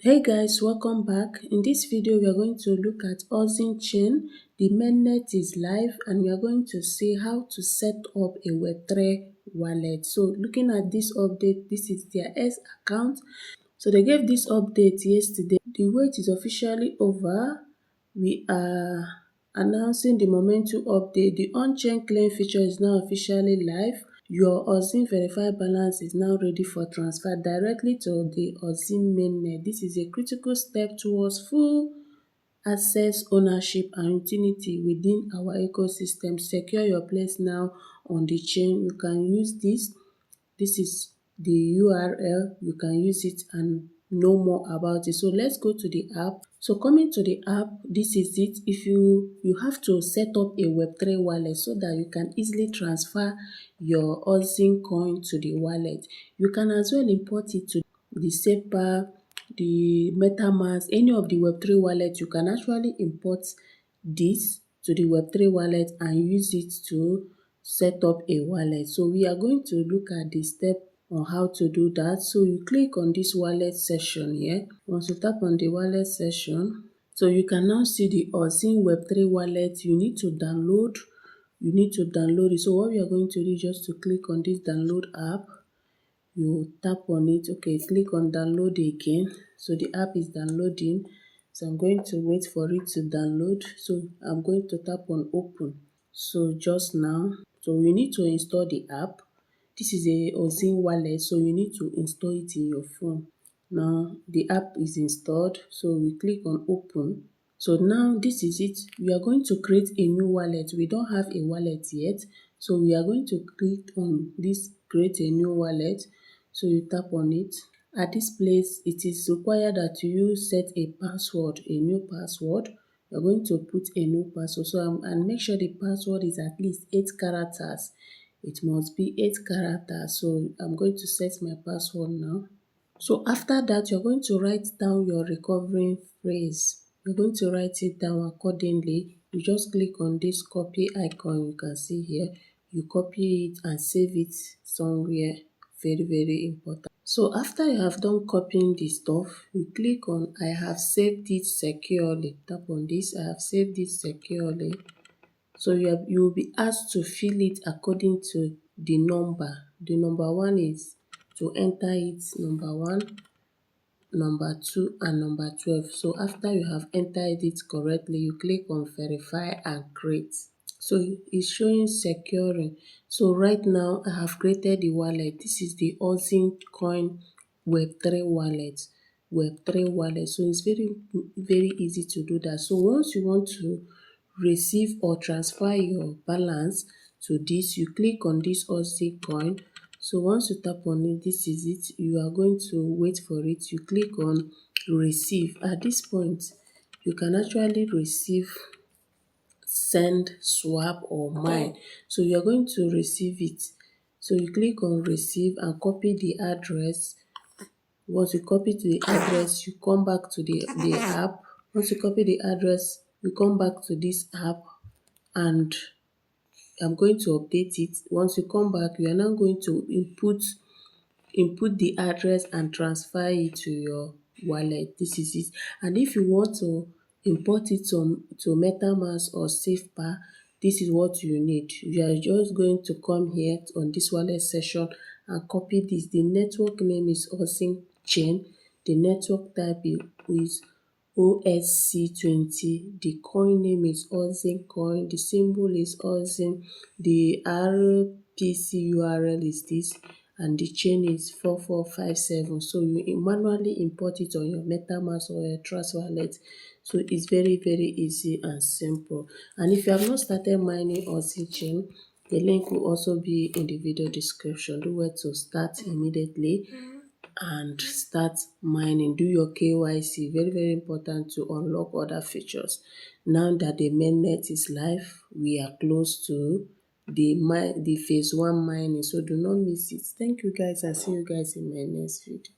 Hey guys, welcome back. In this video, we are going to look at Oxin Chain. The mainnet is live and we are going to see how to set up a Web3 wallet. So looking at this update, this is their S account. So they gave this update yesterday. The wait is officially over. We are announcing the momentum update. The on-chain claim feature is now officially live. Your Oxin verified balance is now ready for transfer directly to the Oxin Mainnet. This is a critical step towards full access, ownership and utility within our ecosystem. Secure your place now on the chain. You can use this. This is the URL. You can use it and know more about it. So let's go to the app. So coming to the app, this is it. If you have to set up a Web3 wallet so that you can easily transfer your Oxin coin to the wallet. You can as well import it to the SEPA, the MetaMask, any of the Web3 wallet. You can actually import this to the Web3 wallet and use it to set up a wallet. So we are going to look at the step on how to do that. So you click on this wallet section here. Once you tap on the wallet section, so you can now see the Oxin Web3 wallet. You need to download it. So what we are going to do is just to click on this download app. You tap on it. Okay, click on download again. So the app is downloading. So I'm going to wait for it to download. So I'm going to tap on open. So just now, so you need to install the app. This is a Oxin wallet, so you need to install it in your phone. Now the app is installed, so we click on open. So now this is it. We are going to create a new wallet. We don't have a wallet yet, so we are going to click on this create a new wallet. So you tap on it. At this place, it is required that you set a password, a new password. You're going to put a new password. So and make sure the password is at least 8 characters. It must be 8 characters. So I'm going to set my password now. So after that, you're going to write down your recovery phrase. You're going to write it down accordingly. You just click on this copy icon you can see here. You copy it and save it somewhere. Very, very important. So after you have done copying the stuff, you click on I have saved it securely. Tap on this, I have saved it securely. So you will be asked to fill it according to the number. The number one is to enter it number 1, number 2 and number 12. So after you have entered it correctly, you click on verify and create. So it's showing securing. So right now I have created the wallet. This is the Oxin Coin Web3 wallet. Web3 wallet. So it's very, very easy to do that. So once you want to receive or transfer your balance to this, you click on this Oxin coin. So once you tap on it, this is it. You are going to wait for it. You click on receive. At this point, you can actually receive, send, swap or mine. So you're going to receive it. So you click on receive and copy the address. Once you copy to the address, you come back to the app. Once you copy the address, you come back to this app and I'm going to update it. Once you come back, you are now going to input the address and transfer it to your wallet. This is it. And if you want to import it to MetaMask or SafePa, this is what you need. You are just going to come here on this wallet session and copy this. The network name is Oxin Chain. The network type is OSC20. The coin name is Oxin Coin. The symbol is Oxin. The RPC URL is this, and the chain is 4457. So you manually import it on your MetaMask or your Trust wallet. So it's very, very easy and simple. And if you have not started mining Oxin Chain, the link will also be in the video description. Do where to start immediately and start mining. Do your KYC. Very, very important to unlock other features. Now that the mainnet is live, we are close to the phase 1 mining. So do not miss it. Thank you guys and see you guys in my next video.